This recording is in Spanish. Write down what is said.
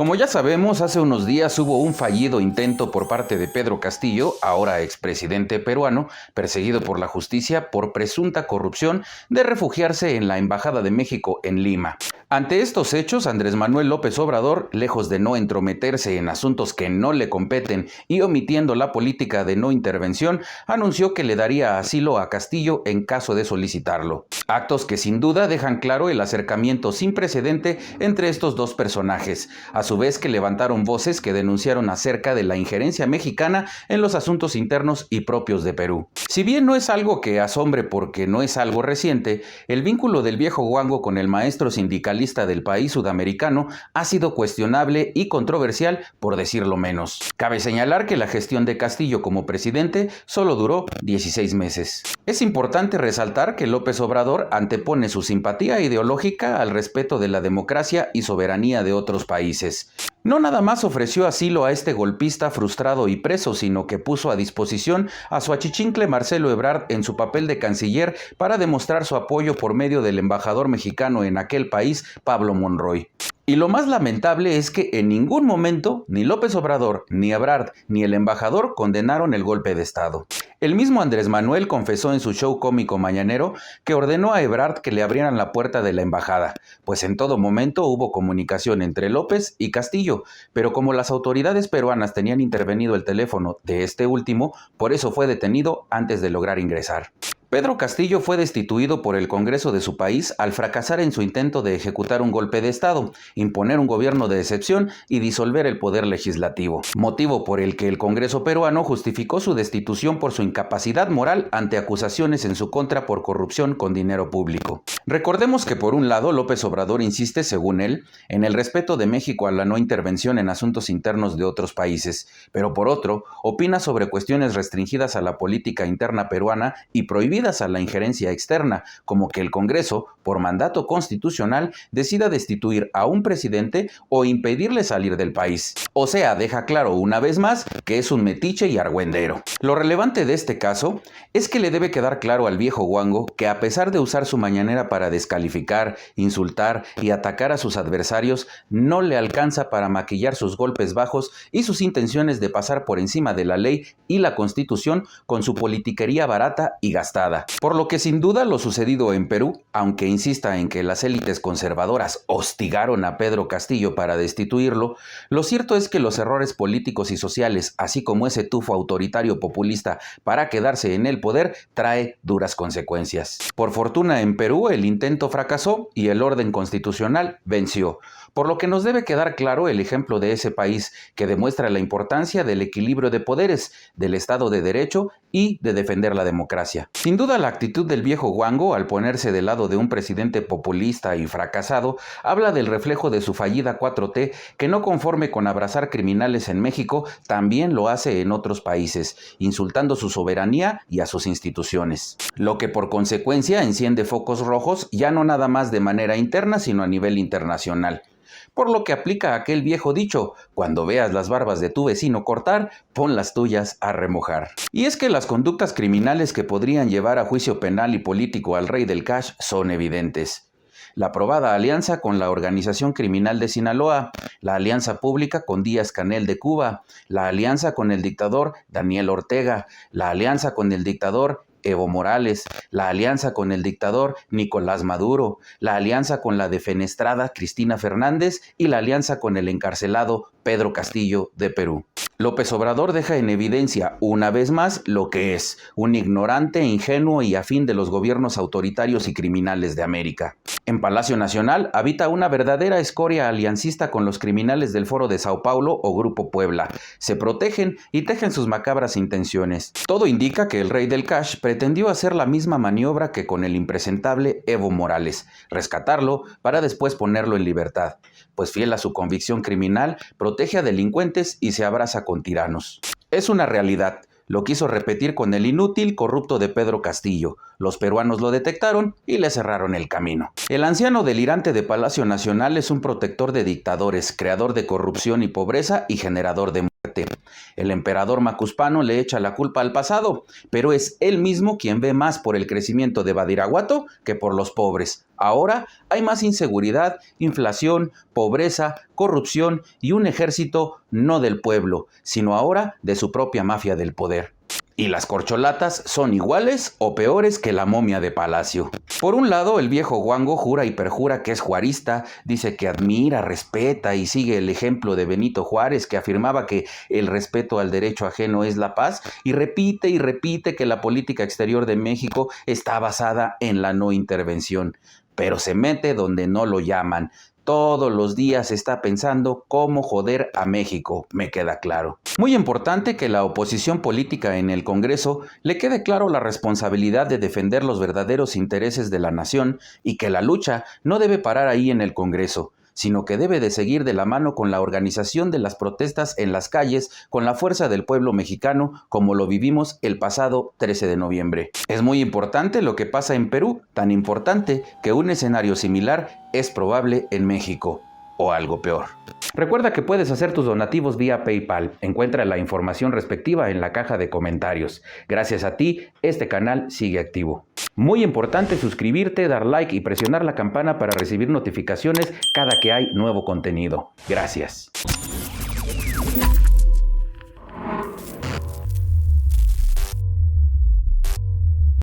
Como ya sabemos, hace unos días hubo un fallido intento por parte de Pedro Castillo, ahora expresidente peruano, perseguido por la justicia por presunta corrupción, de refugiarse en la Embajada de México en Lima. Ante estos hechos, Andrés Manuel López Obrador, lejos de no entrometerse en asuntos que no le competen y omitiendo la política de no intervención, anunció que le daría asilo a Castillo en caso de solicitarlo. Actos que sin duda dejan claro el acercamiento sin precedente entre estos dos personajes, a su vez que levantaron voces que denunciaron acerca de la injerencia mexicana en los asuntos internos y propios de Perú. Si bien no es algo que asombre porque no es algo reciente, el vínculo del viejo guango con el maestro sindicalista del país sudamericano ha sido cuestionable y controversial, por decirlo menos. Cabe señalar que la gestión de Castillo como presidente solo duró 16 meses. Es importante resaltar que López Obrador antepone su simpatía ideológica al respeto de la democracia y soberanía de otros países. No nada más ofreció asilo a este golpista frustrado y preso, sino que puso a disposición a su achichincle Marcelo Ebrard en su papel de canciller para demostrar su apoyo por medio del embajador mexicano en aquel país, Pablo Monroy. Y lo más lamentable es que en ningún momento ni López Obrador, ni Ebrard, ni el embajador condenaron el golpe de Estado. El mismo Andrés Manuel confesó en su show cómico mañanero que ordenó a Ebrard que le abrieran la puerta de la embajada, pues en todo momento hubo comunicación entre López y Castillo, pero como las autoridades peruanas tenían intervenido el teléfono de este último, por eso fue detenido antes de lograr ingresar. Pedro Castillo fue destituido por el Congreso de su país al fracasar en su intento de ejecutar un golpe de Estado, imponer un gobierno de excepción y disolver el poder legislativo, motivo por el que el Congreso peruano justificó su destitución por su incapacidad moral ante acusaciones en su contra por corrupción con dinero público. Recordemos que por un lado López Obrador insiste, según él, en el respeto de México a la no intervención en asuntos internos de otros países, pero por otro, opina sobre cuestiones restringidas a la política interna peruana y prohibidas a la injerencia externa, como que el Congreso, por mandato constitucional, decida destituir a un presidente o impedirle salir del país. O sea, deja claro una vez más que es un metiche y argüendero. Lo relevante de este caso es que le debe quedar claro al viejo guango que a pesar de usar su mañanera para descalificar, insultar y atacar a sus adversarios, no le alcanza para maquillar sus golpes bajos y sus intenciones de pasar por encima de la ley y la Constitución con su politiquería barata y gastada. Por lo que sin duda lo sucedido en Perú, aunque insista en que las élites conservadoras hostigaron a Pedro Castillo para destituirlo, lo cierto es que los errores políticos y sociales, así como ese tufo autoritario populista para quedarse en el poder, trae duras consecuencias. Por fortuna en Perú el intento fracasó y el orden constitucional venció, por lo que nos debe quedar claro el ejemplo de ese país que demuestra la importancia del equilibrio de poderes, del Estado de Derecho y de defender la democracia. Sin duda la actitud del viejo guango al ponerse del lado de un presidente populista y fracasado habla del reflejo de su fallida 4T que no conforme con abrazar criminales en México también lo hace en otros países, insultando su soberanía y a sus instituciones. Lo que por consecuencia enciende focos rojos ya no nada más de manera interna sino a nivel internacional. Por lo que aplica aquel viejo dicho, cuando veas las barbas de tu vecino cortar, pon las tuyas a remojar. Y es que las conductas criminales que podrían llevar a juicio penal y político al rey del cash son evidentes. La probada alianza con la organización criminal de Sinaloa, la alianza pública con Díaz-Canel de Cuba, la alianza con el dictador Daniel Ortega, la alianza con el dictador Evo Morales, la alianza con el dictador Nicolás Maduro, la alianza con la defenestrada Cristina Fernández y la alianza con el encarcelado Pedro Castillo de Perú. López Obrador deja en evidencia una vez más lo que es un ignorante, ingenuo y afín de los gobiernos autoritarios y criminales de América. En Palacio Nacional habita una verdadera escoria aliancista con los criminales del Foro de Sao Paulo o Grupo Puebla. Se protegen y tejen sus macabras intenciones. Todo indica que el rey del cash pretendió hacer la misma maniobra que con el impresentable Evo Morales, rescatarlo para después ponerlo en libertad, pues fiel a su convicción criminal, protege a delincuentes y se abraza con tiranos. Es una realidad. Lo quiso repetir con el inútil corrupto de Pedro Castillo. Los peruanos lo detectaron y le cerraron el camino. El anciano delirante de Palacio Nacional es un protector de dictadores, creador de corrupción y pobreza y generador de El emperador Macuspano le echa la culpa al pasado, pero es él mismo quien ve más por el crecimiento de Badiraguato que por los pobres. Ahora hay más inseguridad, inflación, pobreza, corrupción y un ejército no del pueblo, sino ahora de su propia mafia del poder. Y las corcholatas son iguales o peores que la momia de Palacio. Por un lado, el viejo guango jura y perjura que es juarista, dice que admira, respeta y sigue el ejemplo de Benito Juárez, que afirmaba que el respeto al derecho ajeno es la paz, y repite que la política exterior de México está basada en la no intervención. Pero se mete donde no lo llaman. Todos los días está pensando cómo joder a México, me queda claro. Muy importante que la oposición política en el Congreso le quede claro la responsabilidad de defender los verdaderos intereses de la nación y que la lucha no debe parar ahí en el Congreso, sino que debe de seguir de la mano con la organización de las protestas en las calles con la fuerza del pueblo mexicano como lo vivimos el pasado 13 de noviembre. Es muy importante lo que pasa en Perú, tan importante que un escenario similar es probable en México, o algo peor. Recuerda que puedes hacer tus donativos vía PayPal. Encuentra la información respectiva en la caja de comentarios. Gracias a ti, este canal sigue activo. Muy importante suscribirte, dar like y presionar la campana para recibir notificaciones cada que hay nuevo contenido. Gracias.